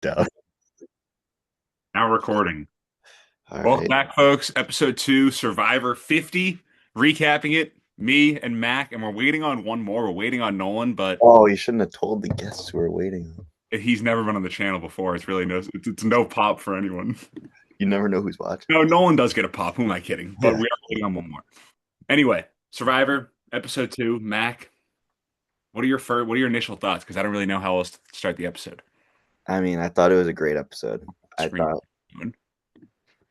Duh. Now recording. All Welcome right. back, folks. Episode 2, Survivor 50. Recapping it, me and Mac, and we're waiting on one more. We're waiting on Nolan, but Oh, you shouldn't have told the guests who were waiting. he's never been on the channel before. It's really it's no pop for anyone. You never know who's watching. No, Nolan does get a pop. Who am I kidding? But Yeah. we are waiting on one more. Anyway, Survivor Episode 2, Mac. What are your initial thoughts? Because I don't really know how else to start the episode. I mean, I thought it was a great episode. I Screen. thought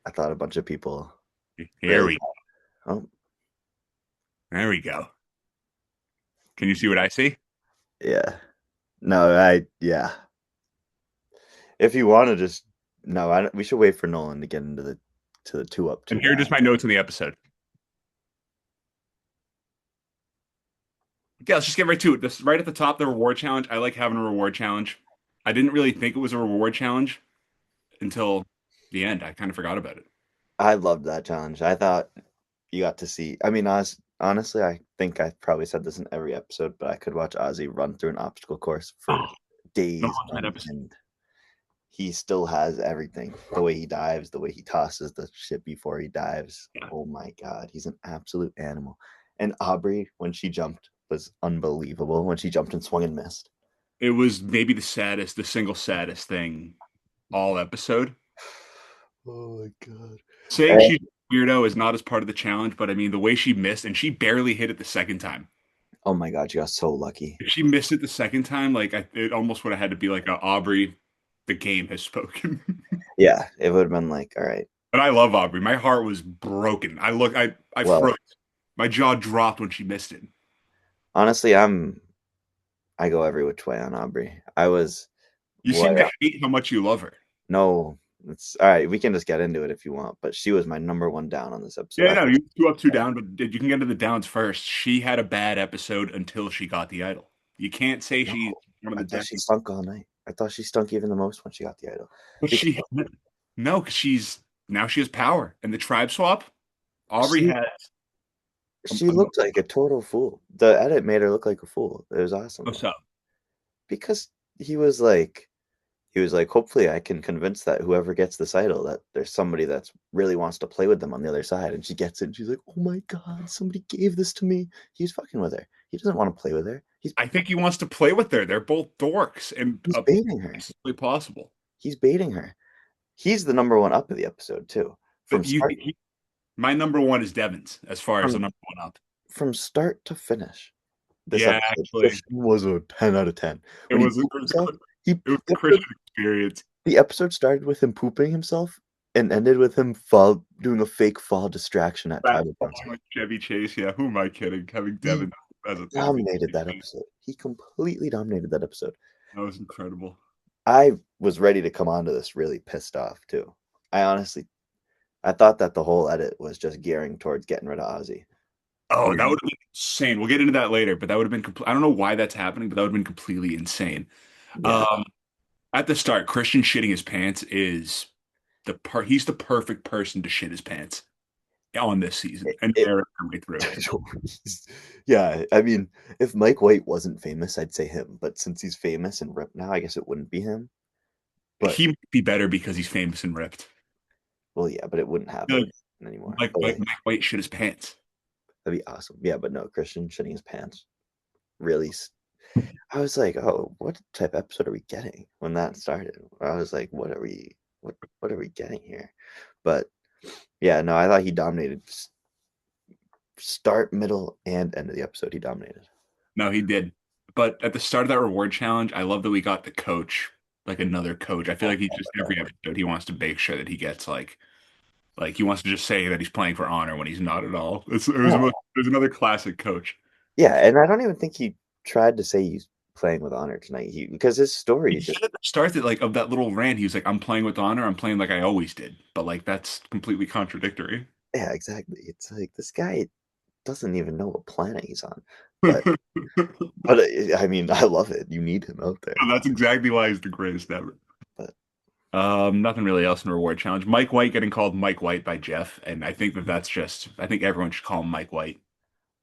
I thought a bunch of people Here really. we Oh, There we go. Can you see what I see? yeah. No, yeah. If you want to just no, we should wait for Nolan to get into the two up And two here are down. just my notes on the episode. Yeah, let's just get right to it. This right at the top, the reward challenge. I like having a reward challenge. I didn't really think it was a reward challenge until the end. I kind of forgot about it. I loved that challenge. I thought you got to see. I mean, honestly, I think I probably said this in every episode, but I could watch Ozzy run through an obstacle course Oh, for no days on that on episode. end. He still has everything. The way he dives, the way he tosses the shit before he dives. Yeah. Oh my god, he's an absolute animal. And Aubrey, when she jumped, was unbelievable. When she jumped and swung and missed. It was maybe the single saddest thing all episode. Oh my god. Saying And- she's a weirdo is not as part of the challenge, but I mean the way she missed and she barely hit it the second time. oh my god, she got so lucky. If she missed it the second time, it almost would have had to be like a Aubrey, the game has spoken. Yeah, it would have been like, all right. But I love Aubrey. My heart was broken. I Well, froze. My jaw dropped when she missed it. honestly, I go every which way on Aubrey. I was You what seem to hate how much you love her. no, it's all right. We can just get into it if you want, but she was my number one down on this episode. Yeah, I no, thought, you two up, two down, but you can get to the downs first. She had a bad episode until she got the idol. You can't say no, she's one of I the thought she downs. stunk all night. I thought she stunk even the most when she got the idol. But Because no, because she has power. And the tribe swap, Aubrey she had she looked like a total fool. The edit made her look like a fool. It was awesome what's up? because he was like, hopefully I can convince that whoever gets this idol that there's somebody that's really wants to play with them on the other side. And she gets it and she's like, oh my god, somebody gave this to me. He's fucking with her. He doesn't want to play with her. I think he wants to play with her. They're both dorks and He's baiting her. possible. He's baiting her. He's the number one up of the episode too. From But start my number one is Devens as far as the from number one up. from start to finish. This Yeah, episode actually, was a 10 out of 10. it When he was pooped himself, he it was a the episode, Christian experience. the episode started with him pooping himself and ended with him doing a fake fall distraction at That tribal council. like Chevy Chase, yeah. Who am I kidding? Having He Devin as a dominated that episode. He completely dominated that episode. that was incredible. I was ready to come onto this really pissed off too. I thought that the whole edit was just gearing towards getting rid of Ozzy. Oh, that And would have been insane. We'll get into that later, but that would have been I don't know why that's happening, but that would have been completely insane. yeah, Um, at the start, Christian shitting his pants is he's the perfect person to shit his pants on this season and it, narrate their way through. yeah, I mean, if Mike White wasn't famous, I'd say him. But since he's famous and ripped now, I guess it wouldn't be him. But He might be better because he's famous and ripped. well, yeah, but it wouldn't Like, happen anymore. like, But like Mike White shit his pants. that'd be awesome. Yeah, but no, Christian shitting his pants. Really, I was like, oh, what type of episode are we getting when that started? I was like, what are we getting here? But yeah, no, I thought he dominated start, middle, and end of the episode. He dominated. No, he did. But at the start of that reward challenge, I love that we got the coach, like another coach. I feel like he just every episode he wants to make sure that he gets like he wants to just say that he's playing for honor when he's not at all. Yeah, There's another classic coach. yeah, and I don't even think he tried to say he's playing with honor tonight. Because his story He just said at the start that like of that little rant, he was like, "I'm playing with honor. I'm playing like I always did." But like that's completely contradictory. yeah, exactly. It's like this guy doesn't even know what planet he's on. But I mean, I love it. You need him out there. That's exactly why he's the greatest ever. But Nothing really else in reward challenge. Mike White getting called Mike White by Jeff, and I think I think everyone should call him Mike White.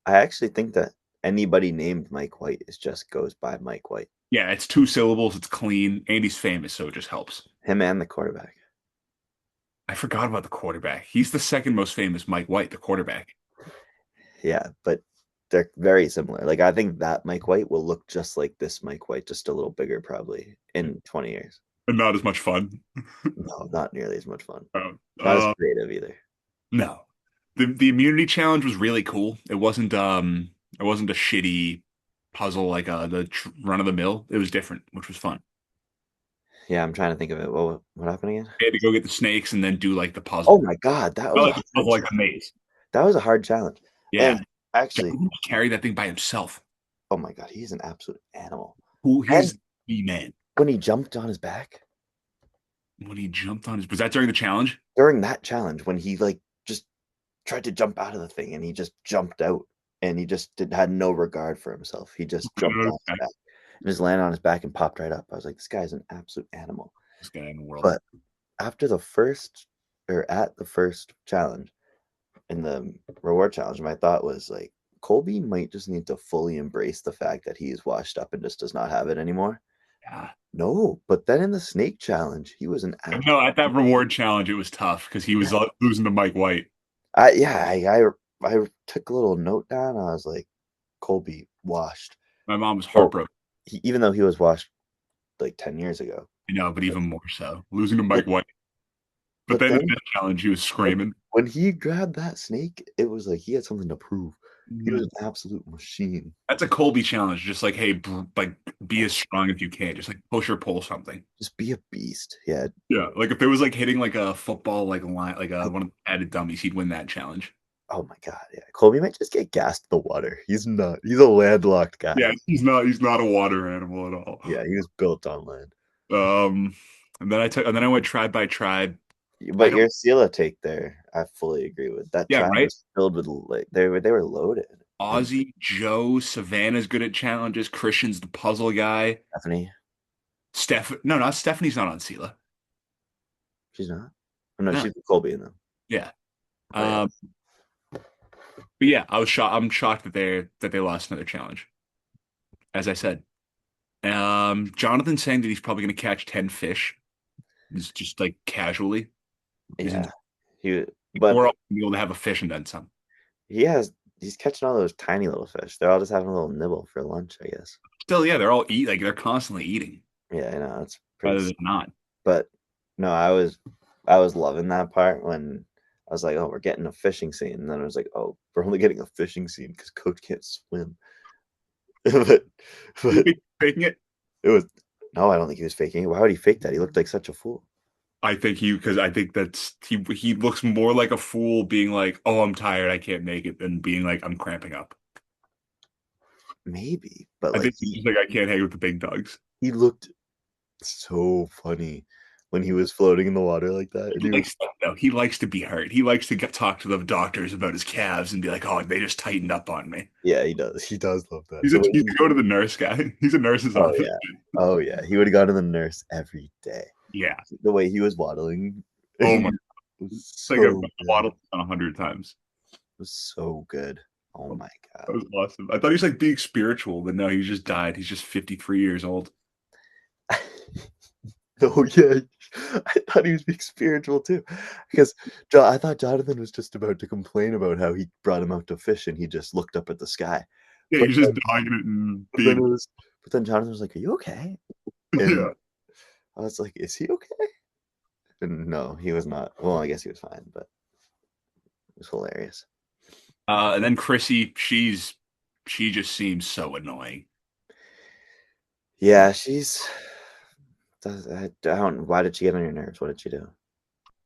I actually think that anybody named Mike White is just goes by Mike White. Yeah, it's 2 syllables. It's clean, and he's famous, so it just helps. Him and the quarterback. I forgot about the quarterback. He's the second most famous Mike White, the quarterback. Yeah, but they're very similar. Like I think that Mike White will look just like this Mike White, just a little bigger probably in 20 years. But not as much fun. No, not nearly as much fun. Uh, Not as uh, creative either. no. The immunity challenge was really cool. It wasn't a shitty puzzle like the run of the mill. It was different, which was fun. Yeah, I'm trying to think of it. What happened again? They had to go get the snakes and then do like the Oh puzzle. my God, that Not was a like the hard puzzle, like the challenge. maze. That was a hard challenge. Yeah. And actually, Jonathan carried that thing by himself. oh my God, he's an absolute animal. Who And he's the man. when he jumped on his back When he jumped on his, was that during the challenge? during that challenge, when he like just tried to jump out of the thing and he just jumped out and he just had no regard for himself. He just jumped on his back and just landed on his back and popped right up. I was like, this guy's an absolute animal. This guy in the world. But after the first or at the first challenge in the reward challenge, my thought was like, Colby might just need to fully embrace the fact that he's washed up and just does not have it anymore. Yeah. No, but then in the snake challenge, he was an No, absolute. at that reward challenge, it was tough because he was Yeah, losing to Mike White. I took a little note down. I was like, Colby washed. My mom was Oh, heartbroken. even though he was washed like 10 years ago. You know, but But, even more so, losing to but Mike White. But but then in then this challenge, he was screaming. when he grabbed that snake, it was like he had something to prove. He was Mhm. an absolute machine. That's a Colby challenge. Just like, hey, like, be as strong as you can. Just like push or pull something. Just be a beast. Yeah. Yeah, like if it was like hitting like a football, like line, like I, one of the added dummies, he'd win that challenge. oh my God. Yeah. Colby might just get gassed in the water. He's not. He's a landlocked guy. Yeah, he's not a water animal at all. Yeah. He was built on land. Um, and then I went tribe by tribe. I But don't. your Sela take there, I fully agree with. That Yeah, tribe right. was filled with like they were loaded. And Ozzy, Joe, Savannah's good at challenges. Christian's the puzzle guy. Stephanie, No, not Stephanie's not on Sela. she's not. Oh, no, No, she's with Colby in them. yeah. Oh yeah. Um, but yeah, I was shocked. I'm shocked that they lost another challenge. As I said, Jonathan saying that he's probably going to catch 10 fish is just like casually. He's in, Yeah. He but we're all gonna be able to have a fish and then some. he has he's catching all those tiny little fish. They're all just having a little nibble for lunch, I guess. Still, yeah, they're all eat like they're constantly eating Yeah, I know. It's pretty rather than not. but no, I was loving that part when I was like, oh, we're getting a fishing scene. And then I was like, oh, we're only getting a fishing scene because coach can't swim. but You but think he's faking it? it was no, I don't think he was faking it. Why would he fake that? He looked like such a fool. I think because I think that's he looks more like a fool being like, "Oh, I'm tired, I can't make it," than being like, "I'm cramping up." Maybe, but I like think he's just like, "I can't hang with the big dogs." he looked so funny when he was floating in the water like that. And He he was likes no, he likes to be hurt. He likes to talk to the doctors about his calves and be like, "Oh, they just tightened up on me." yeah, he does. He does love that. He's a go to the nurse guy. He's a nurse's Oh office. yeah. Oh yeah. He would have gone to the nurse every day. Yeah. The way he was waddling Oh my, was it's like a so good. waddle 100 times. It was so good. Oh my That God. was awesome. I thought he was like being spiritual, but no, he just died. He's just 53 years old. Oh yeah. I thought he was being spiritual too. Because I thought Jonathan was just about to complain about how he brought him out to fish and he just looked up at the sky. Yeah, But he's just dogging it and but then being it was but then Jonathan was like, are you okay? And yeah. I was like, is he okay? And no, he was not. Well, I guess he was fine, but it was hilarious. And then Chrissy, she just seems so annoying. Yeah, she's. I don't. Why did she get on your nerves? What did she do?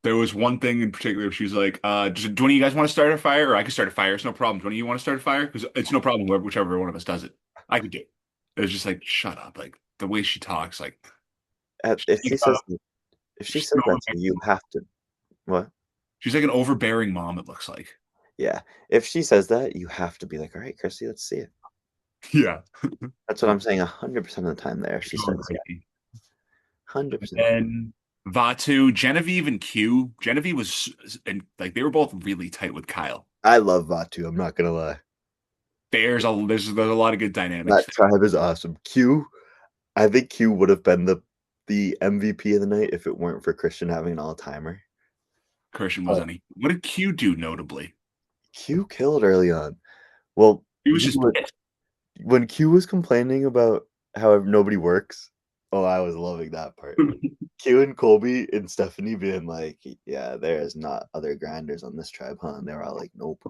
There was one thing in particular. She's like, do one of you guys want to start a fire? Or I can start a fire. It's no problem. Do one of you want to start a fire? Because it's no problem, whichever one of us does it. I could do it. It was just like, shut up. Like the way she talks, like If she's she like, says if she she's says an that to you, you have to. What? she's like an overbearing mom, it looks like. Yeah. If she says that, you have to be like, all right, Chrissy, let's see it. Yeah. That's what I'm saying 100% of the time there. She Going says that. crazy. 100%. And Vatu, Genevieve, and Q. Genevieve was, and like they were both really tight with Kyle. I love Vatu. I'm not gonna lie. There's a lot of good dynamics That there. tribe is awesome. Q, I think Q would have been the MVP of the night if it weren't for Christian having an all-timer. Christian was But on. What did Q do notably? Q killed early on. Well, He was just pissed. when Q was complaining about how nobody works, oh, I was loving that part. Q and Colby and Stephanie being like, "Yeah, there is not other grinders on this tribe, huh?" And they were all like, "Nope."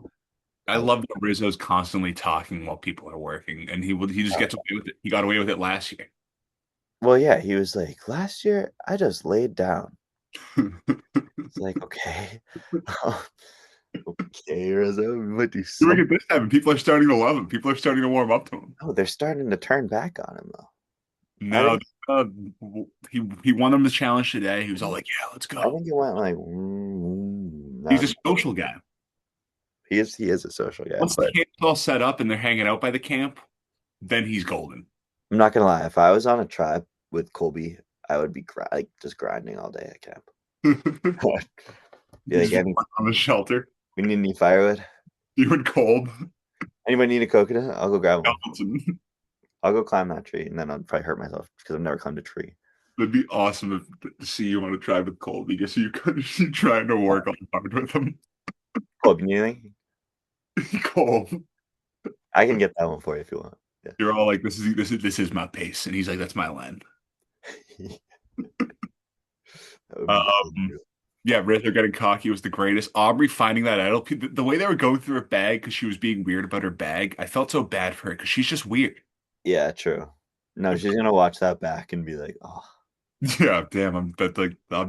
I I was, love that Rizzo's constantly talking while people are working, and he just gets away with it. He got away with it last year. well, yeah, he was like, "Last year I just laid down." It's like, okay, okay, Rizzo, we might do Doing some. it this time, and people are starting to love him. People are starting to warm up to him. Oh, they're starting to turn back on him though. I No, think uh, he won him the challenge today. He was all like, "Yeah, let's I go." think it went like He's now. a social guy. He is a social guy, Once the but camp's all set up and they're hanging out by the camp, then he's golden. I'm not gonna lie. If I was on a tribe with Colby, I would be like just grinding all day at camp. Be like, Just on the shelter. we need any firewood? You and Cold. Anybody need a coconut? I'll go grab one. Johnson. I'll go climb that tree, and then I'll probably hurt myself because I've never climbed a tree. It'd be awesome to see you on a tribe with Colby, just so you could you trying to work on hard with him. Colby, you need anything? Cold. I can get that one for you if you want. You're all like, this is my pace, and he's like, that's my land. Yeah, that would be Um, yeah, Rizzo getting cocky was the greatest. Aubrey finding that idol, the way they were going through her bag because she was being weird about her bag, I felt so bad for her because she's just weird. yeah, true. No, she's gonna watch that back and be like, "Oh, Yeah, damn, I'm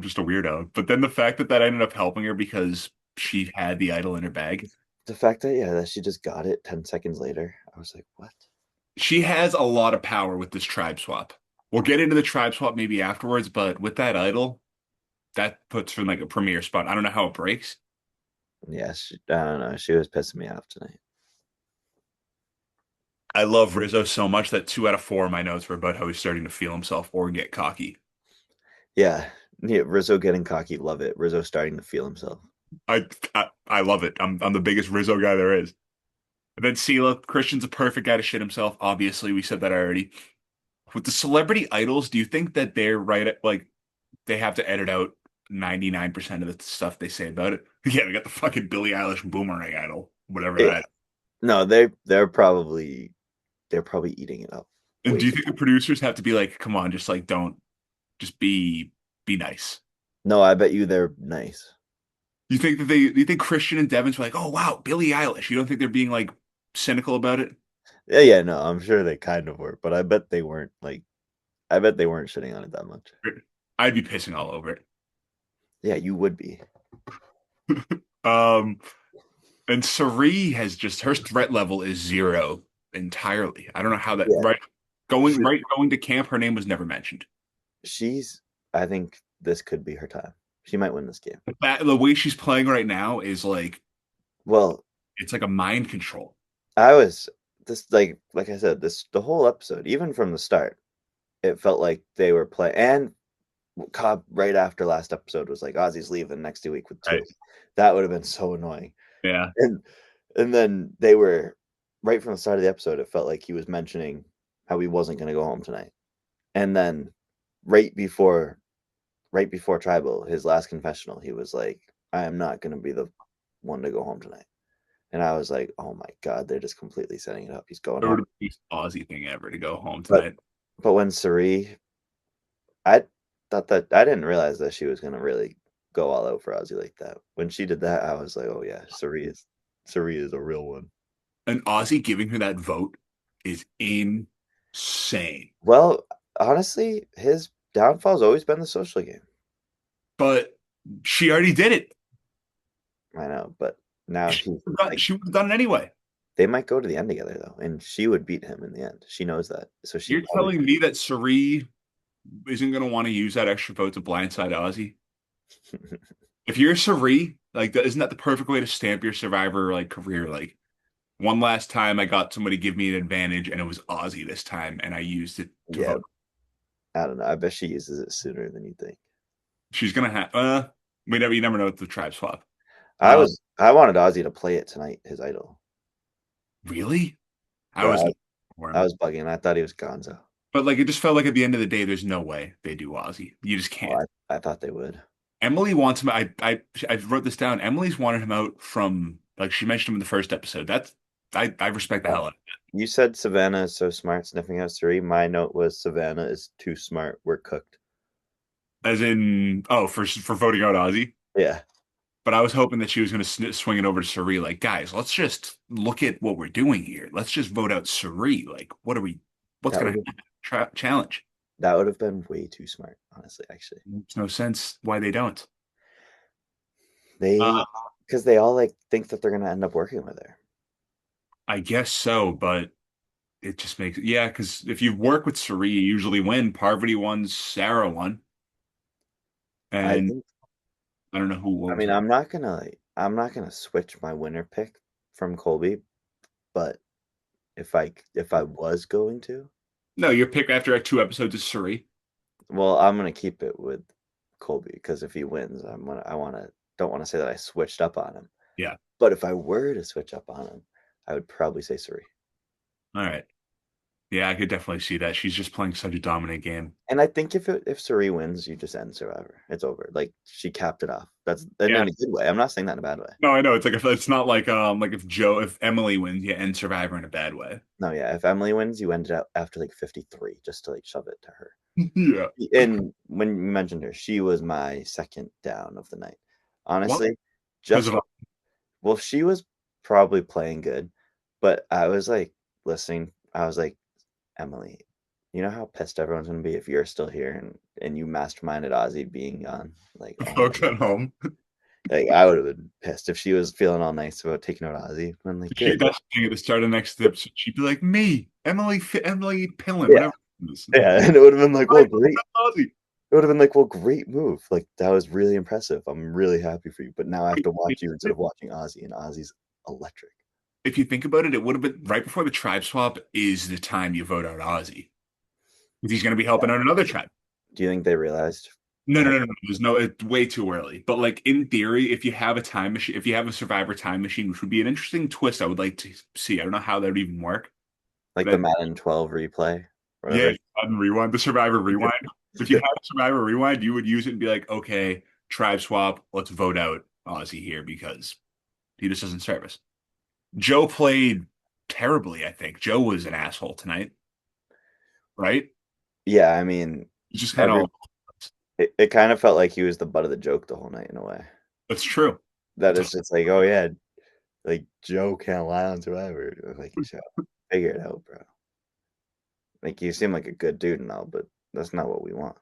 just a weirdo. But then the fact that that ended up helping her because she had the idol in her bag. the fact that that she just got it 10 seconds later." I was like, "What?" She has a lot of power with this tribe swap. We'll get into the tribe swap maybe afterwards, but with that idol, that puts her in like a premier spot. I don't know how it breaks. Yeah, I don't know. She was pissing me off tonight. I love Rizzo so much that 2 out of 4 of my notes were about how he's starting to feel himself or get cocky. Yeah, yeah. Rizzo getting cocky, love it. Rizzo starting to feel himself. I love it. I'm the biggest Rizzo guy there is. And then Sela, Christian's a perfect guy to shit himself. Obviously, we said that already. With the celebrity idols, do you think that they're right at like they have to edit out 99% of the stuff they say about it? Yeah, we got the fucking Billie Eilish boomerang idol, whatever Yeah, that. no, they're probably eating it up And way do you too think the much. producers have to be like, come on, just like don't just be nice? No, I bet you they're nice. You think that you think Christian and Devens were like, oh wow, Billie Eilish? You don't think they're being like cynical about it? Yeah, yeah, no, I'm sure they kind of were, but I bet they weren't like I bet they weren't shitting on it that much. I'd be pissing all over Yeah, you would be. it. And CIRIE has just her threat level is zero entirely. I don't know how that Yeah, she, going to camp, her name was never mentioned. she's. I think this could be her time. She might win this game. The way she's playing right now is like Well, it's like a mind control. I was this like I said, this the whole episode, even from the start, it felt like they were playing. And Cobb right after last episode was like, "Ozzy's leaving next week with two." Right. That would have been so annoying. Yeah. And and then they were right from the start of the episode. It felt like he was mentioning how he wasn't going to go home tonight. And then right before right before Tribal, his last confessional, he was like, "I am not going to be the one to go home tonight." And I was like, "Oh my god, they're just completely setting it up. He's going It would home." have been the most Aussie thing ever to go home But tonight. but when Cirie, I thought that I didn't realize that she was going to really go all out for Ozzy like that. When she did that, I was like, "Oh yeah, Cirie is a real one." And Aussie giving her that vote is insane. Well, honestly, his downfall's always been the social game. But she already did it. I know, but now he's like, She would have done it anyway. they might go to the end together though, and she would beat him in the end. She knows that, so she You're probably. telling me that CIRIE isn't going to want to use that extra vote to blindside Aussie? If you're CIRIE, like, isn't that the perfect way to stamp your Survivor like career? Like, one last time I got somebody give me an advantage, and it was Aussie this time, and I used it to Yeah, vote. I don't know. I bet she uses it sooner than you think. She's gonna have. You never know with the tribe swap. Um, I wanted Ozzy to play it tonight, his idol. really? I Yeah, was I for I him. was bugging. I thought he was Gonzo. But like it just felt like at the end of the day, there's no way they do Ozzy. You just Oh, can't. I thought they would. Emily wants him. I wrote this down. Emily's wanted him out from like she mentioned him in the first episode. I respect the Uh, hell out of you said Savannah is so smart sniffing out Suri. My note was Savannah is too smart. We're cooked. it. As in, oh, for voting out Ozzy. Yeah, But I was hoping that she was going to swing it over to Cirie. Like, guys, let's just look at what we're doing here. Let's just vote out Cirie. Like, what's that going would to have challenge? that would have been way too smart, honestly. Actually, Makes no sense why they don't. they Uh, because they all like think that they're gonna end up working with her. I guess so, but it just makes, yeah, because if you work with Cirie, you usually win. Parvati won, Sarah won, I and think. I don't know who, what I was mean, it? I'm not gonna switch my winner pick from Colby, but if I was going to, No, your pick after 2 episodes is Cirie. well, I'm gonna keep it with Colby because if he wins, I wanna don't want to say that I switched up on him. Yeah. But if I were to switch up on him, I would probably say Suri. All right. Yeah, I could definitely see that. She's just playing such a dominant game. And I think if Suri wins, you just end Survivor. It's over. Like she capped it off. That's and Yeah. in a good way. I'm not saying that in a bad way. No, I know. It's like if it's not like if Emily wins, you end Survivor in a bad way. No, yeah. If Emily wins, you end it up after like 53, just to like shove it to her. Yeah. And when you mentioned her, she was my second down of the night. What? Honestly, Because just of well, she was probably playing good, but I was like listening. I was like, Emily, you know how pissed everyone's gonna be if you're still here and you masterminded Ozzy being gone. Like, the oh my folks god. at home. Like I would have been pissed if she was feeling all nice about taking out Ozzy. I'm like, She good. that's the thing at the start of next episode. She'd be like, me, Emily Pillin, Yeah. whatever it is. Yeah. And it would have been like, well, Right, great. Ozzy. It would have been like, well, great move. Like that was really impressive. I'm really happy for you. But now I have to watch you instead of watching Ozzy, and Ozzy's electric. If you think about it, it would have been right before the tribe swap is the time you vote out Ozzy. Because he's going to be helping out another tribe. Do you think they realized No, no, that? no, no, no. There's no, it's way too early. But like in theory, if you have a time machine, if you have a Survivor time machine, which would be an interesting twist, I would like to see. I don't know how that would even work. Like the But Madden 12 replay, yeah, whatever. on rewind, the Survivor rewind. If you had a Survivor rewind, you would use it and be like, okay, tribe swap, let's vote out Ozzy here because he just doesn't serve us. Joe played terribly, I think. Joe was an asshole tonight, right? Yeah, I mean, He's just kind every of, it kind of felt like he was the butt of the joke the whole night in a way. that's true. That is just like, oh yeah, like Joe can't lie on Survivor. Like, Joe, figure it out, bro. Like you seem like a good dude and all, but that's not what we want.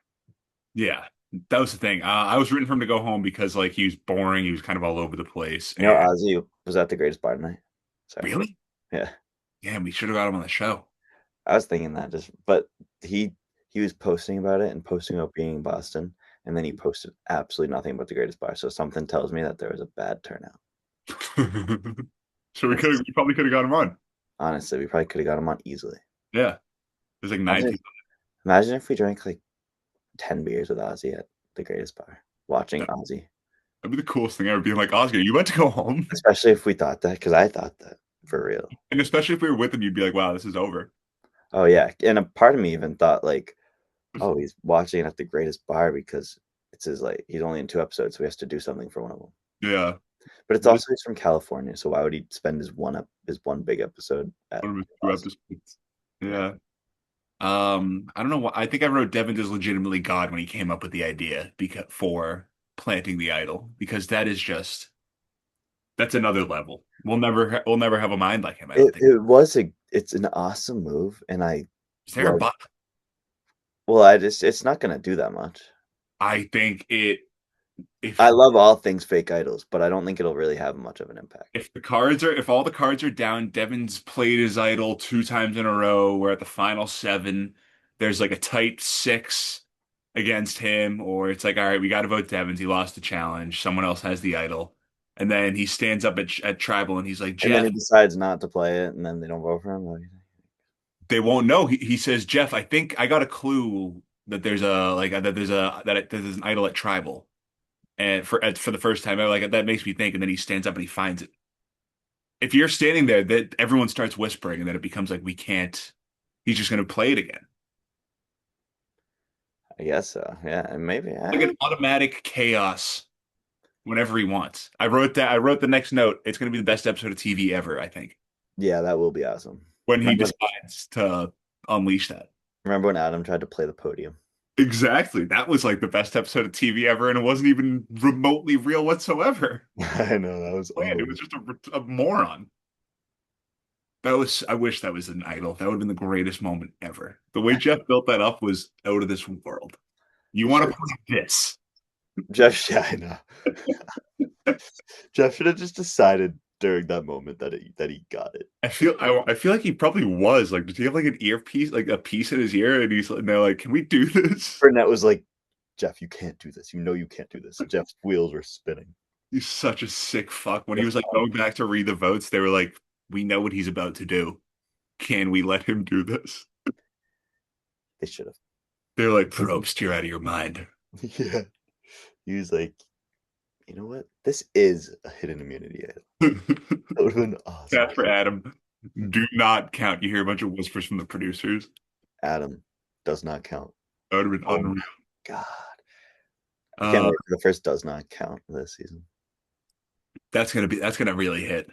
Yeah, that was the thing. I was rooting for him to go home because like he was boring. He was kind of all over the place. You know, And Ozzy was at the greatest bar tonight. Sorry. really, Yeah, yeah, we should have got him on the show. I was thinking that just, but he was posting about it and posting about being in Boston, and then he posted absolutely nothing about the greatest bar. So something tells me that there was a bad turnout. So It's, we probably could have got him on. honestly, we probably could have got him on easily. Yeah, there's like nine Imagine, people. imagine if we drank like 10 beers with Ozzy at the greatest bar, watching That'd Ozzy. be the coolest thing ever. Being like, Oscar, you went to go home, Especially if we thought that, because I thought that for real. and especially if we were with him, you'd be like, wow, this is over. Oh yeah, and a part of me even thought like, oh, he's watching it at the greatest bar because it's his like he's only in 2 episodes, so he has to do something for one of them. Yeah, But it's just also he's from California, so why would he spend his one big episode at one of his two Boston? episodes. Yeah, Yeah. I don't know what I think I wrote Devin is legitimately God when he came up with the idea because for planting the idol because that is just that's another level. We'll never have a mind like him, I don't think. it's an awesome move, and I Is there a love. but? Well, I just it's not gonna do that much. I think it I if love all things fake idols, but I don't think it'll really have much of an impact. if all the cards are down, Devin's played his idol 2 times in a row. We're at the final seven. There's like a tight six against him, or it's like, all right, we got to vote Devins. He lost the challenge. Someone else has the idol. And then he stands up at Tribal and he's like, And then Jeff, he decides not to play it, and then they don't vote for him. What do you think? they won't know. He says, Jeff, I think I got a clue that there's a like that there's a that there's an idol at Tribal. And for the first time, like that makes me think. And then he stands up and he finds it. If you're standing there, that everyone starts whispering, and then it becomes like we can't. He's just going to play it again. I guess so. Yeah, and maybe Like an automatic chaos whenever he wants. I wrote that. I wrote the next note. It's going to be the best episode of TV ever, I think, yeah, that will be awesome. when he Remember when, decides to unleash that. remember when Adam tried to play the podium? Exactly. That was like the best episode of TV ever, and it wasn't even remotely real whatsoever. I know that was Planned. It was unbelievable. just a moron. That was. I wish that was an idol. That would have been the greatest moment ever. The way Jeff built that up was out of this world. You He want should to play this? Jeff, yeah, I know. Jeff should have just decided during that moment that he got it. I feel like he probably was like, does he have like an earpiece, like a piece in his ear, and they're like, can we do this? Burnett was like, Jeff, you can't do this. You know you can't do this. Jeff's wheels were spinning. He's such a sick fuck. When he Jeff, was like going back to read the votes, they were like, we know what he's about to do. Can we let him do this? they should have. They're like, Probst, you're out of your mind. Yeah. He was like, you know what? This is a hidden immunity idol. That would have been awesome. That's for Adam. Do not count. You hear a bunch of whispers from the producers. Adam does not count. That would have been Oh unreal. my God. I can't Uh, wait for the first does not count this season. that's gonna really hit.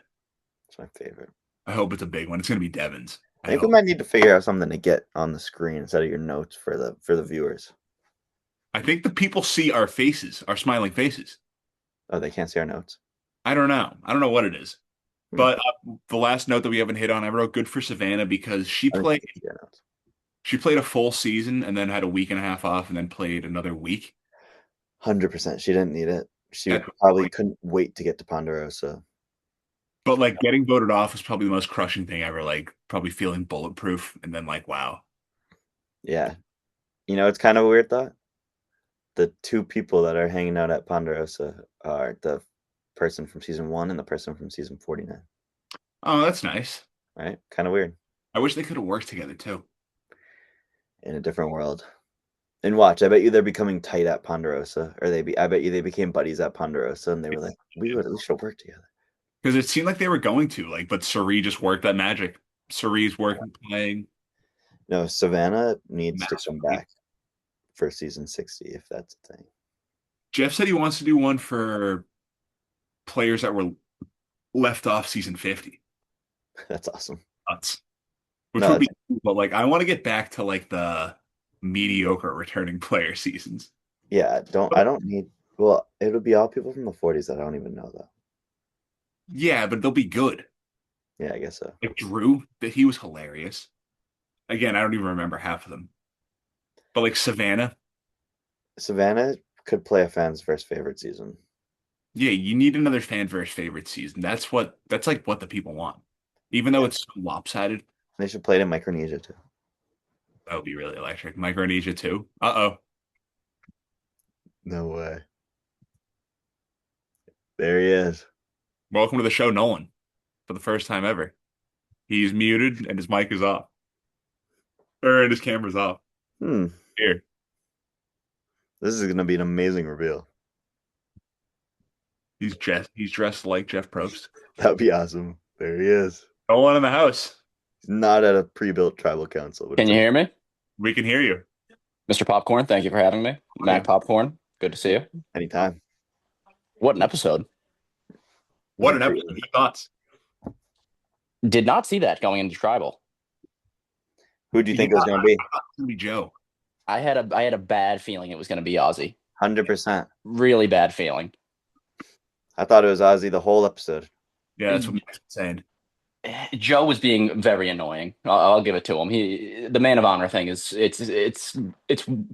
It's my favorite. I hope it's a big one. It's gonna be Devens. I I think we hope. might need to figure out something to get on the screen instead of your notes for the viewers. I think the people see our faces, our smiling faces. Oh, they can't see our notes. I don't know. I don't know what it is. Hmm. But the last note that we haven't hit on, I wrote good for Savannah because I think they can see our notes. she played a full season and then had a week and a half off and then played another week. 100%. She didn't need it. She At, probably couldn't wait to get to Ponderosa. but like getting voted off was probably the most crushing thing ever. Like probably feeling bulletproof and then like wow. Yeah. You know, it's kind of a weird thought. The two people that are hanging out at Ponderosa are the person from season 1 and the person from season 49. Oh, that's nice. Right? Kind of weird. I wish they could have worked together too. In a different world. And watch, I bet you they're becoming tight at Ponderosa, or I bet you they became buddies at Ponderosa, and they were like, we should work together. Because it seemed like they were going to, like, but CIRIE just worked that magic. CIRIE's working, playing. No, Savannah needs to Master. come back for season 60 if that's a thing. Jeff said he wants to do one for players that were left off season 50. That's awesome. Nuts. Which No, would be cool, but like I want to get back to like the mediocre returning player seasons. yeah, I don't need, well, it'll be all people from the 40s that I don't even know though. Yeah, but they'll be good. Yeah, I guess so. Like Drew, that he was hilarious. Again, I don't even remember half of them. But like Savannah, Savannah could play a fan's first favorite season. yeah, you need another fan versus favorite season. That's like what the people want. Even though Yeah. it's so lopsided, They should play it in Micronesia too. that would be really electric. Micronesia too. Uh-oh. No way. There he is. Welcome to the show, Nolan, for the first time ever. He's muted and his mic is off. Or and his camera's off. Hmm. Here. This is going to be an amazing reveal. He's dressed like Jeff Probst. That'd be awesome. There he is. No one in the house. He's not at a pre-built tribal council. But Can you hear me? We can hear you. Mr. Popcorn, thank you for having me. Mac Popcorn, good to see you. anytime. What an episode. What an episode. Your thoughts? Did not see that going into Tribal. Who do you think it was going to be? I thought it was gonna be Joe. I had a bad feeling it was going to be Ozzy. 100%. Really bad feeling. I thought it was Ozzy the whole episode. Yeah, that's what Max was saying. Joe was being very annoying. I'll give it to him. The man of honor thing is it's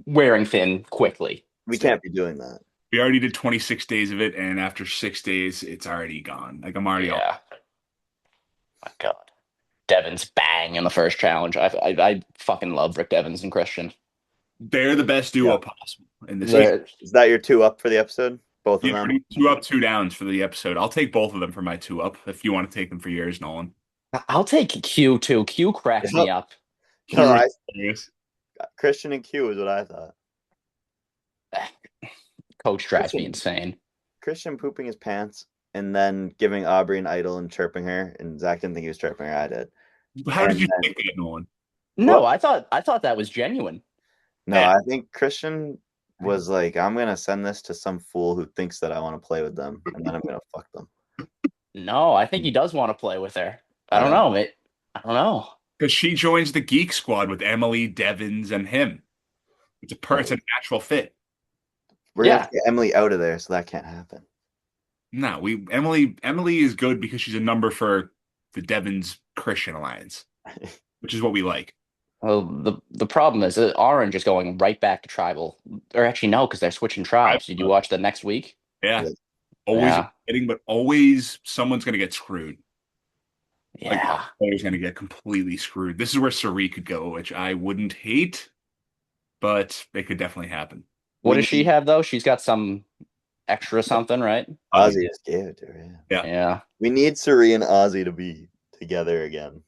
wearing thin quickly. We can't be doing that. We already did 26 days of it, and after 6 days, it's already gone. Like I'm already Yeah. My God. Devens bang in the first challenge. I fucking love Rick Devens and Christian. They're the best duo Yeah. possible in this. Is that your two up for the episode? Both of Yeah, them? 2 up, 2 downs for the episode. I'll take both of them for my 2 up if you want to take them for yours, Nolan. I'll take Q too. Q cracks me up. No, Hilarious. Christian and Q is what I thought. Coach drives me Christian. insane. Christian pooping his pants and then giving Aubrey an idol and chirping her. And Zach didn't think he was chirping her. I did. How did And you then- think that, Nolan? No, What? I thought that was genuine. No, I think Christian was like, I'm gonna send this to some fool who thinks that I want to play with them, and then I'm gonna fuck them. No, I think he does want to play with her. I I don't don't. know, mate. I don't know. Because she joins the Geek Squad with Emily, Devens, and him. It's a natural fit. We're gonna have Yeah, to get Emily out of there, so that can't happen. No, Emily is good because she's a number for the Devens Christian Alliance, which is what we like. well, the problem is that Orange is going right back to tribal. Or actually, no, because they're switching tribes. Did you watch the next week? Yeah, Yeah. always Yeah, getting, but always someone's gonna get screwed. Like yeah. always gonna get completely screwed. This is where CIRIE could go, which I wouldn't hate, but it could definitely happen. What We does she need have though? She's got some extra something, right? Ozzy just gave it to her. Yeah. Yeah. Yeah. We need Suri and Ozzy to be together again.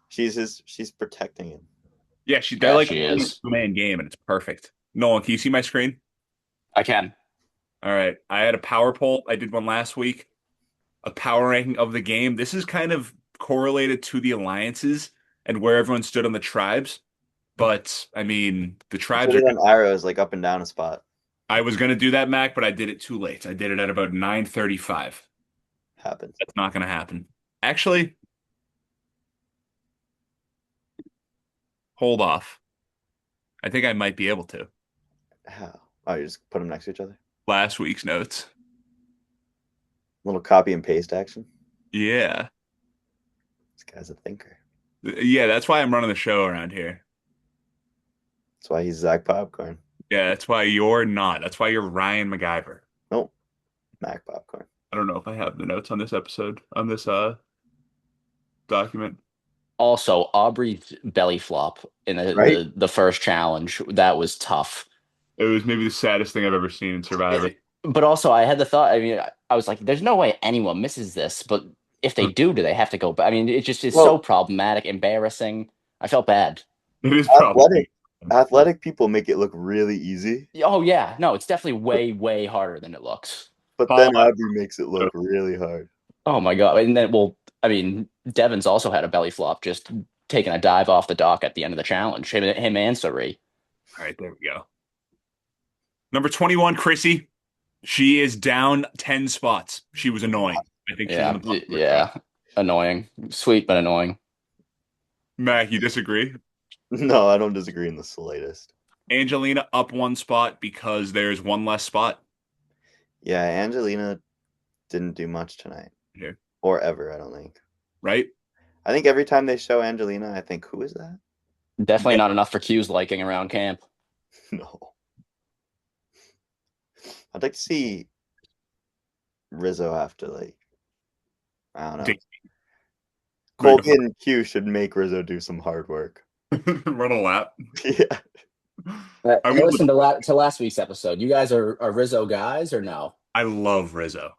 She's protecting him. Yeah, they're Yeah, like she a is. two-man game, and it's perfect. Nolan, can you see my screen? I can. All right. I had a power poll. I did one last week, a power ranking of the game. This is kind of correlated to the alliances and where everyone stood on the tribes. But I mean, the Put tribes it are. on arrows like up and down a spot. I was gonna do that, Mac, but I did it too late. I did it at about 9:35. Happens. That's not gonna happen. Actually, hold off. I think I might be able to. How? Oh, you just put them next to each other. Last week's notes. Little copy and paste action. Yeah. This guy's a thinker. Yeah, that's why I'm running the show around here. That's why he's Zach Popcorn. Yeah, that's why you're not. That's why you're Ryan MacGyver. Nope. Mac Popcorn. I don't know if I have the notes on this episode, on this document. Also, Aubrey's belly flop in the, Right? the first challenge, that was tough. It was maybe the saddest thing I've ever seen in Survivor. But also, I had the thought, I mean, I was like, there's no way anyone misses this, but if they do they have to go back? I mean, it just is so Well, problematic, embarrassing. I felt bad. It is athletic probably. athletic people make it look really easy, Oh, yeah. No, it's definitely way, way harder than it looks. but Paul, then Aubrey makes it look really hard. Oh, my God. And then, well, I mean, Devens also had a belly flop, just taking a dive off the dock at the end of the challenge, him and CIRIE. all right, there we go. Number 21, Chrissy. She is down 10 spots. She was annoying. I think she's Yeah, in the bottom of the yeah. Annoying. Sweet, but annoying. Mac, you disagree? No, I don't disagree in the slightest. Angelina up one spot because there's one less spot. Yeah, Angelina didn't do much tonight. Here. Or ever, I don't think. Right? I think every time they show Angelina, I think, who is that? Definitely not enough for Q's liking around camp. No. I'd like to see Rizzo have to, like, I don't know. Dig- Colby and Q should make Rizzo do some hard work. Run a lap. Yeah. I Listen to last week's episode. You guys are Rizzo guys or no? I love Rizzo.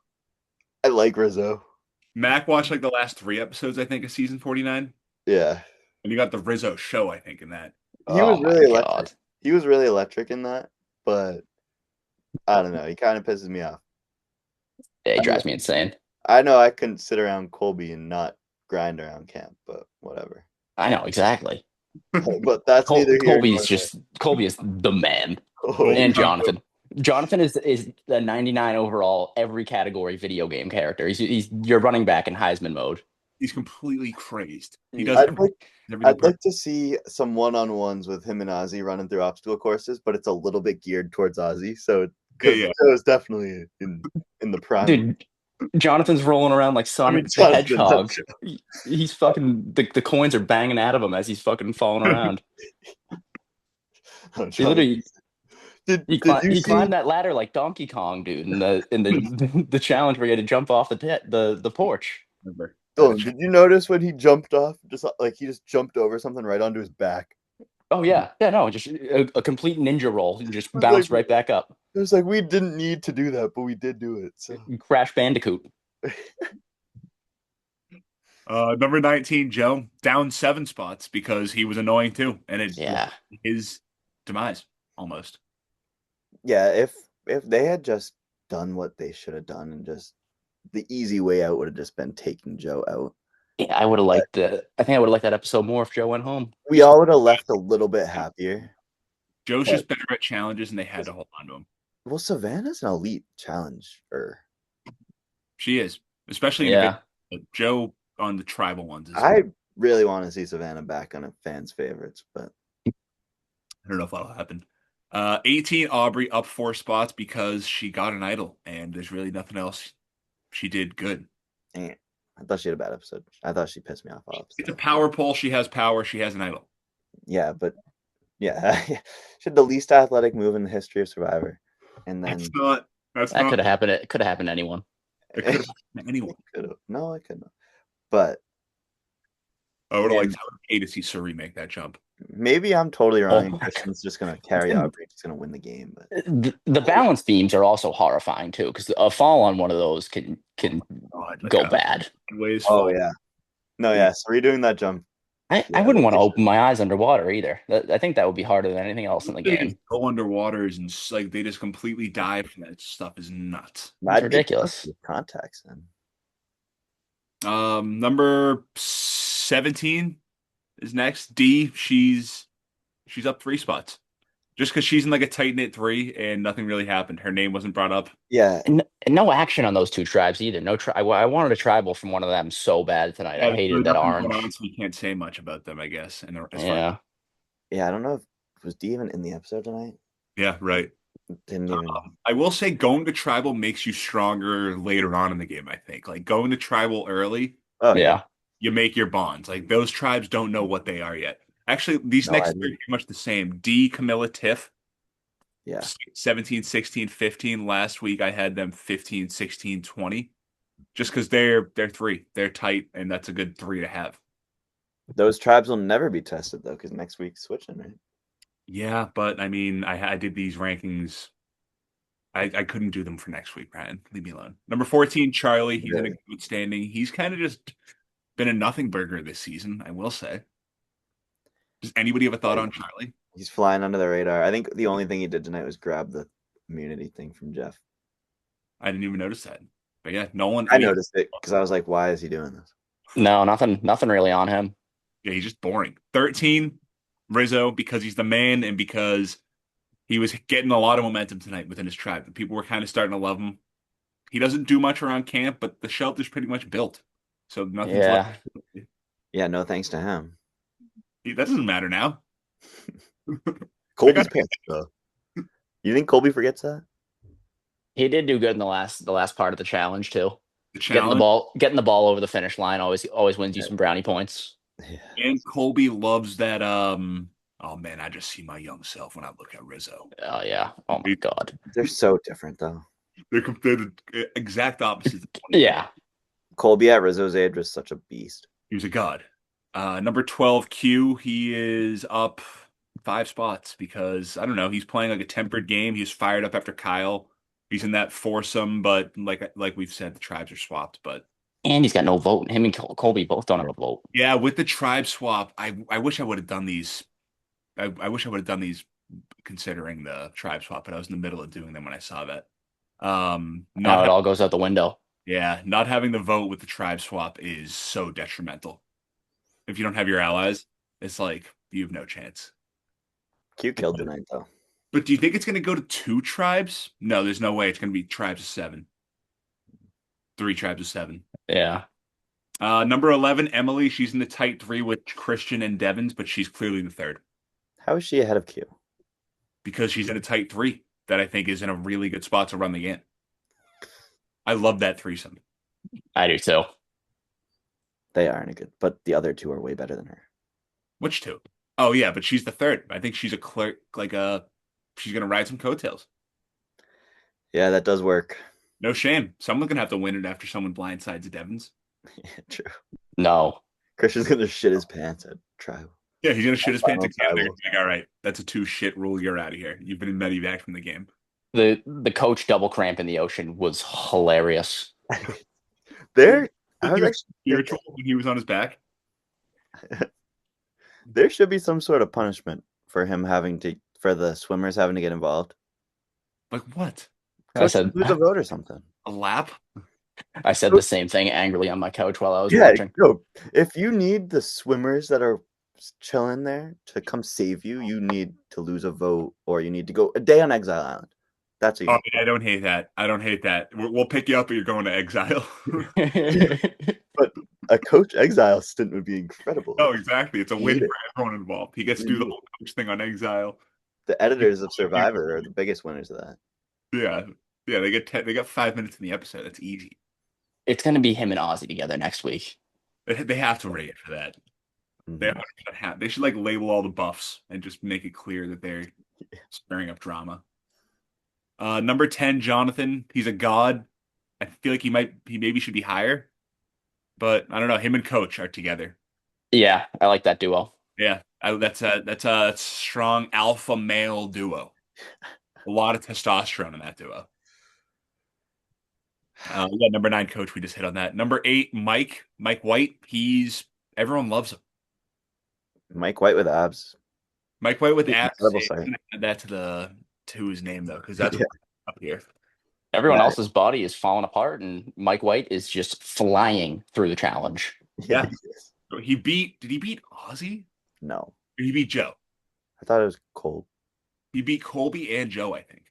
I like Rizzo. Mac watched like the last 3 episodes, I think, of season 49. Yeah. And you got the Rizzo show, I think, in that. He was really my electric. God. He was really electric in that, but I don't know. He kind of pisses me off. Yeah, he drives me insane. I know I couldn't sit around Colby and not grind around camp, but whatever. I know, exactly. But that's neither here Colby nor is the man. there. Oh, And yeah. Jonathan. Jonathan is the 99 overall every category video game character. He's your running back in Heisman mode. He's completely crazed. He does I'd everything like perfect. to see some one-on-ones with him and Ozzy running through obstacle courses, but it's a little bit geared towards Ozzy, so because Yeah. Joe's definitely in the prime. Dude, Jonathan's rolling around like Sonic the Jonathan, Hedgehog. that's He's fucking the coins are banging at him as he's fucking falling around. Oh, He literally did he, you see? climbed that ladder like Donkey Kong, dude, in the challenge where he had to jump off the porch. Oh, did you notice when he jumped off? He just jumped over something right onto his back. Oh yeah, no, just a complete ninja roll and just was bounced like- right back up. It was like we didn't need to do that, but we did do it. So Crash Bandicoot. Number 19, Joe, down 7 spots because he was annoying too, and it Yeah. his demise almost. yeah, if they had just done what they should have done and just the easy way out would have just been taking Joe out. Yeah, I would have liked I think I would have liked that episode more if Joe went home. We all would have left a little bit happier. Joe's But, just better at challenges, and they had to hold on to him. well, Savannah's an elite challenger. She is, especially Yeah. but Joe on the tribal ones is. I really want to see Savannah back on a fans' favorites, but I don't know if that'll happen. 18 Aubrey up 4 spots because she got an idol, and there's really nothing else she did good. dang it. I thought she had a bad episode. I thought she pissed me off. It's a power poll. She has power. She has an idol. Yeah, but yeah, she had the least athletic move in the history of Survivor, and then That's not. That's That not. could have happened. It could have happened to anyone. It could have happened to anyone. No, I couldn't. But I would have man, liked Kay to see CIRIE make that jump. maybe I'm totally Oh wrong. my And Christian's just gonna carry Aubrey. He's gonna win the game. But The balance beams are also horrifying too, because a fall on one of those can God, go bad. Sideways oh fall. yeah, no, yeah. So redoing that jump. I Yeah, wouldn't want to they open my eyes underwater either. I think that would be harder than anything else in the They game. just go underwaters and like they just completely dive from that stuff is nuts. I'd be ridiculous. with contacts then. Number 17 is next. D, she's up 3 spots. Just because she's in like a tight knit 3 and nothing really happened. Her name wasn't brought up. Yeah, And no action on those 2 tribes either. No, I wanted a tribal from one of them so bad tonight. I hated that orange. So you can't say much about them, I guess. And Yeah. yeah. I don't know if was D even in the episode tonight. Yeah, right. Didn't even. I will say going to tribal makes you stronger later on in the game, I think. Like going to tribal early, Oh Yeah. you make your bonds. Like those tribes don't know what they are yet. Actually, these No, next I three are pretty much the same. D, Camilla, Tiff, yeah. 17, 16, 15. Last week I had them 15, 16, 20. Just because they're 3. They're tight, and that's a good 3 to have. Those tribes will never be tested though, because next week's switching, right? Yeah, but I mean, I did these rankings. I couldn't do them for next week, Brian. Leave me alone. Number 14, Charlie. He's in a Really? good standing. He's kind of just been a nothing burger this season, I will say. Does anybody have a thought on Charlie? He's flying under the radar. I think the only thing he did tonight was grab the immunity thing from Jeff. I didn't even notice that. But yeah, Nolan. I noticed it because I was like, why is he doing this? No, nothing really on him. Yeah, he's just boring. 13, Rizzo, because he's the man and because he was getting a lot of momentum tonight within his tribe. People were kind of starting to love him. He doesn't do much around camp, but the shelter's pretty much built. So nothing's Yeah. left. Yeah, no thanks to him. That doesn't matter now. Colby's pants though. You think Colby forgets that? He did do good in the last part of the challenge too. The Getting challenge. the ball over the finish line always wins you some brownie points. Yeah. And Colby loves that. Oh man, I just see my young self when I look at Rizzo. Oh yeah. Oh my God. They're so different though. They're the exact opposites. Yeah. Colby at Rizzo's age was such a beast. He was a god. Number 12, Q. He is up 5 spots because I don't know. He's playing like a tempered game. He's fired up after Kyle. He's in that foursome, but like we've said, the tribes are swapped. But And he's got no vote. Him and Colby both don't have a vote. yeah, with the tribe swap, I wish I would have done these. I wish I would have done these considering the tribe swap, but I was in the middle of doing them when I saw that. Now it all goes out the window. Yeah, not having the vote with the tribe swap is so detrimental. If you don't have your allies, it's like you have no chance. Q killed tonight though. But do you think it's going to go to 2 tribes? No, there's no way. It's going to be tribes of 7. 3 tribes of 7. Yeah. Number 11, Emily. She's in the tight 3 with Christian and Devens, but she's clearly the 3rd. How is she ahead of Q? Because she's in a tight 3 that I think is in a really good spot to run the game. I love that threesome. I do too. They are in a good, but the other 2 are way better than her. Which 2? Oh yeah, but she's the 3rd. I think she's a clerk, she's gonna ride some coattails. Yeah, that does work. No shame. Someone's gonna have to win it after someone blindsides Devens. Yeah, true. No. Christian's gonna shit his pants at tribal. Yeah, he's gonna shit his pants Final together. tribal. Like, all right, that's a 2 shit rule. You're out of here. You've been medevac from the game. The coach double cramp in the ocean was hilarious. There, I He was was actually spiritual when he was on his back. there should be some sort of punishment for him for the swimmers having to get involved. Like what? I said Lose a vote or something. A lap? I said the same thing angrily on my couch while I was Yeah, watching. no. If you need the swimmers that are chilling there to come save you, you need to lose a vote or you need to go a day on Exile Island. That's what you Oh, need. I don't hate that. I don't hate that. We'll pick you up, but you're going to exile. But a coach exile stint would be incredible. Oh, exactly. It's a win Need it. for everyone involved. He gets to do the whole coach thing on exile. The editors of Survivor are the biggest winners of that. Yeah, yeah. They got 5 minutes in the episode. That's easy. It's going to be him and Ozzy together next week. They have to rate it for that. They Mhm. 100% have. They should like label all the buffs and just make it clear that they're stirring up drama. Number 10, Jonathan. He's a god. I feel like he maybe should be higher, but I don't know. Him and Coach are together. Yeah, I like that duo. Yeah, that's a strong alpha male duo. A lot of testosterone in that duo. Yeah, number 9, Coach. We just hit on that. Number 8, Mike White. Everyone loves him. Mike White with abs. Mike White with abs. Incredible sight. Add that to his name though, because that's Yeah. up here. Everyone Yeah. else's body is falling apart, and Mike White is just flying through the challenge. Yeah. Yes. Did he beat Ozzy? No, Or he beat Joe? I thought it was cold. He beat Colby and Joe, I think.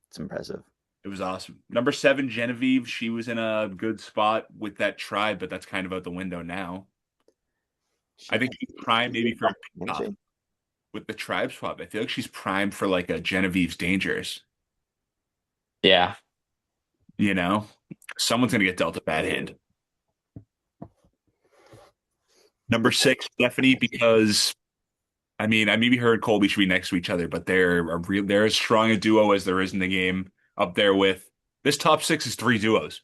It's impressive. It was awesome. Number 7, Genevieve. She was in a good spot with that tribe, but that's kind of out the window now. I think she's prime maybe for a pick-off with the tribe swap. I feel like she's prime for like a Genevieve's Dangerous. Yeah. You know, someone's gonna get dealt a bad hand. Number 6, Stephanie, because I mean, maybe her and Colby should be next to each other, but they're as strong a duo as there is in the game. Up there with this top 6 is 3 duos.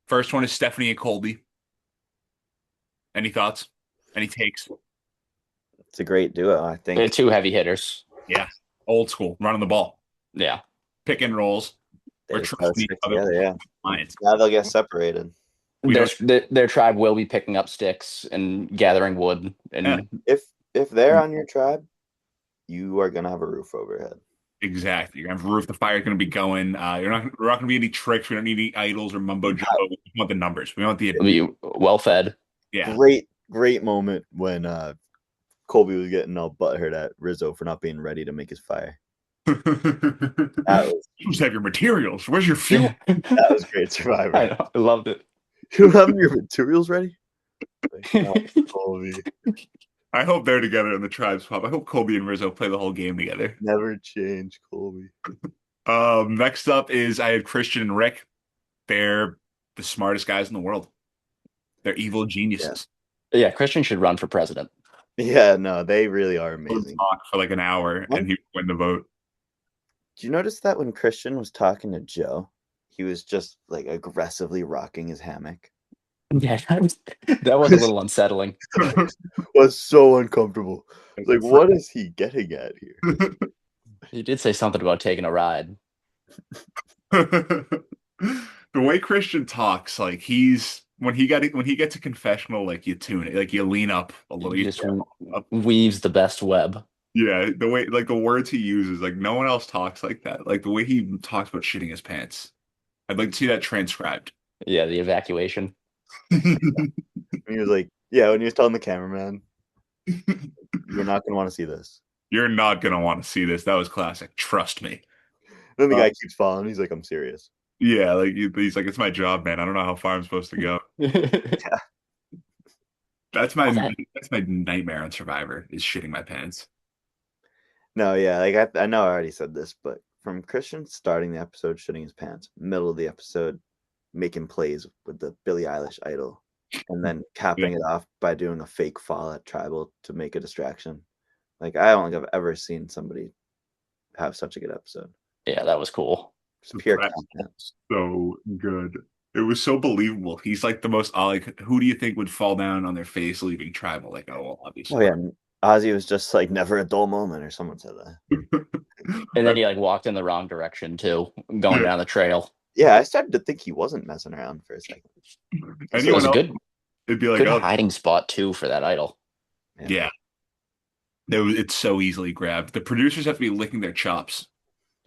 First one is Stephanie and Colby. Any thoughts? Any takes? It's a great duo, I think. They're 2 heavy hitters. Yeah, old school, running the ball, Yeah. pick and rolls. They We're just trusting gotta each stick other. together, yeah. Clients. Now they'll get separated. Their tribe will be picking up sticks and gathering wood. And If they're on your tribe, you are gonna have a roof overhead. Exactly. You're gonna have a roof. The fire's gonna be going. We're not gonna be any tricks. We don't need any idols or mumbo jumbo. We want the numbers. We want the it'll be well fed. yeah. Great moment when Colby was getting all butthurt at Rizzo for not being ready to make his fire. You just have your materials. Where's your fuel? That was great, Survivor. I know, I loved it. You don't have your materials ready? Like, oh, Colby. I hope they're together in the tribe swap. I hope Colby and Rizzo play the whole game together. Never change, Colby. Next up is I have Christian and Rick. They're the smartest guys in the world. They're evil geniuses. Yeah, Christian should run for president. Yeah, no, they really are amazing. Talk for like an hour and he would win the vote. Do you notice that when Christian was talking to Joe, he was just like aggressively rocking his hammock? Yeah, that was a little unsettling. Was so uncomfortable. Like, what is he getting at here? He did say something about taking a ride. The way Christian talks, like when he gets a confessional, like you tune it, like you lean up a little. He just weaves the best web. Yeah, the way like the words he uses, like no one else talks like that. Like the way he talks about shitting his pants. I'd like to see that transcribed. Yeah, the evacuation. He was like, yeah, when he was telling the cameraman, you're not gonna want to see this. You're not gonna want to see this. That was classic. Trust me. Then the guy keeps following. He's like, I'm serious. Yeah, like he's like, it's my job, man. I don't know how far I'm supposed to go. Yeah. That's my nightmare on Survivor is shitting my pants. No, yeah, like I know I already said this, but from Christian starting the episode shitting his pants, middle of the episode making plays with the Billie Eilish idol, and then capping it off by doing a fake fall at Tribal to make a distraction. Like I don't think I've ever seen somebody have such a good episode. Yeah, that was cool. Just pure content. So good. It was so believable. He's like the most like. Who do you think would fall down on their face leaving Tribal? Like, oh, well, obviously. Oh yeah, Ozzy was just like never a dull moment, or someone said that. And then he like walked in the wrong direction too, going down the trail. Yeah, I started to think he wasn't messing around for a second. It was a good, it'd be like good oh, hiding spot too for that idol. yeah. It's so easily grabbed. The producers have to be licking their chops.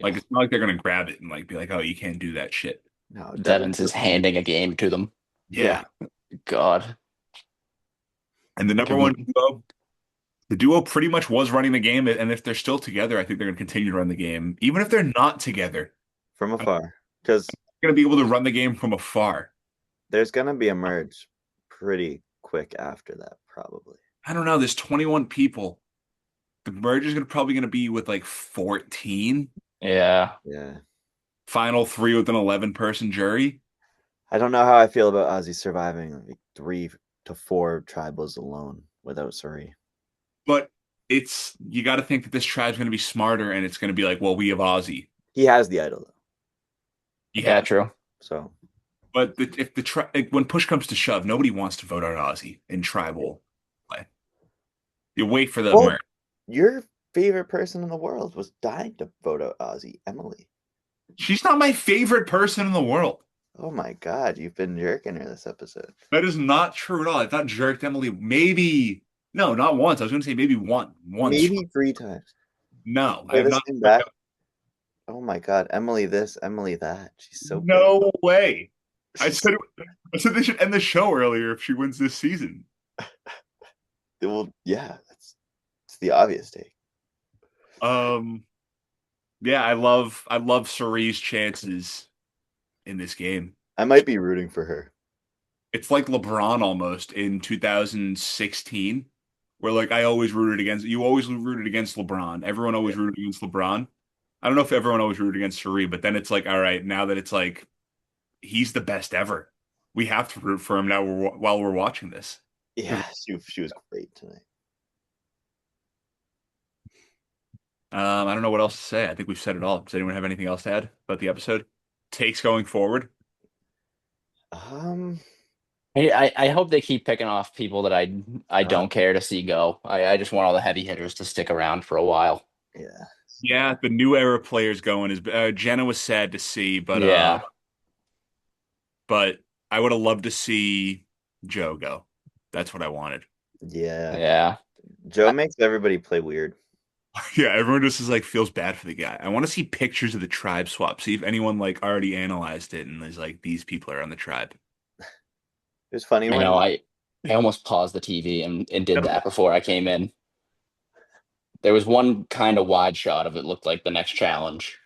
Like it's not like they're gonna grab it and like be like, oh, you can't do that shit. No, Devens is handing a game to them. Yeah. God. And the number one duo, The duo pretty much was running the game, and if they're still together, I think they're going to continue to run the game. Even if they're not together, from I'm afar, because going to be able to run the game from afar. there's gonna be a merge pretty quick after that, probably. I don't know. There's 21 people. The merge is probably going to be with like 14. Yeah. Yeah. Final three with an 11-person jury. I don't know how I feel about Ozzy surviving like 3 to 4 tribals alone without CIRIE. But you got to think that this tribe's going to be smarter, and it's going to be like, well, we have Ozzy. He has the idol though, Yeah, true. so But if the when push comes to shove, nobody wants to vote out Ozzy in tribal play. You wait for the well, merge. your favorite person in the world was dying to vote out Ozzy, Emily. She's not my favorite person in the world. Oh my God, you've been jerking her this episode. That is not true at all. I thought jerked Emily maybe no, not once. I was going to say maybe once. Maybe 3 times. No, I Play have this not. thing back. Oh my God, Emily this, Emily that. She's so good. No way. I She's said I said they should end the show earlier if she wins this season. well, yeah, it's the obvious take. Yeah, I love Cirie's chances in this game. I might be rooting for her. It's like LeBron almost in 2016, where like I always rooted against you always rooted against LeBron. Everyone always Yeah. rooted against LeBron. I don't know if everyone always rooted against Cirie, but then it's like, all right, now that it's like he's the best ever, we have to root for him now while we're watching this. Yeah, she was great tonight. I don't know what else to say. I think we've said it all. Does anyone have anything else to add about the episode? Takes going forward? Um, I hope they keep picking off people that I don't care to see go. I just want all the heavy hitters to stick around for a while. yeah. Yeah, the new era players going is Jenna was sad to see, Yeah. but I would have loved to see Joe go. That's what I wanted. Yeah. Yeah. Joe makes everybody play weird. Yeah, everyone just is like feels bad for the guy. I want to see pictures of the tribe swap, see if anyone like already analyzed it and is like these people are on the tribe. It was funny I when know. I almost paused the TV and did that before I came in. There was one kind of wide shot of it looked like the next challenge.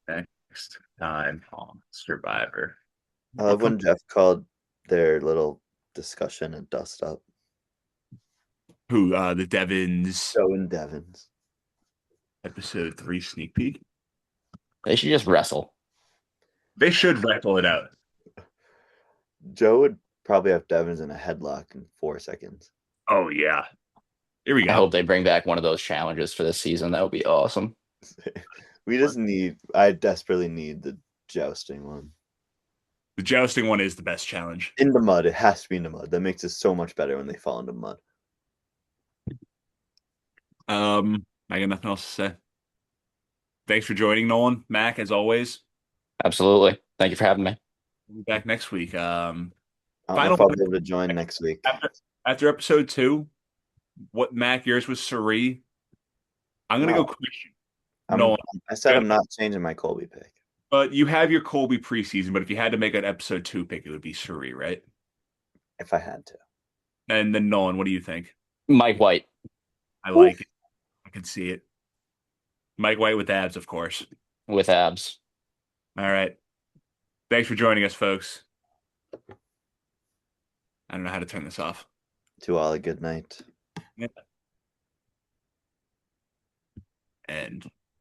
Next time on Survivor. I love when Jeff called their little discussion a dust up. Who the Devens Joe and Devens. episode 3 sneak peek. They should just wrestle. They should wrestle it out. Joe would probably have Devens in a headlock in 4 seconds. Oh yeah. Here we I go. hope they bring back one of those challenges for this season. That would be awesome. I desperately need the jousting one. The jousting one is the best challenge. In the mud. It has to be in the mud. That makes it so much better when they fall into mud. I got nothing else to say. Thanks for joining, Nolan. Mac, as always. Absolutely. Thank you for having me. We'll be back next week. I don't know Final if I'll be able to join next week. after episode 2, what Mac, yours was Cirie. I'm gonna No. go Christian. I said Yeah. I'm not changing my Colby pick. But you have your Colby preseason, but if you had to make an episode 2 pick, it would be Cirie, right? If I had to. And then Nolan, what do you think? Mike White. I like it. I can see it. Mike White with abs, of course. With abs. All right. Thanks for joining us, folks. I don't know how to turn this off. To all a good night. And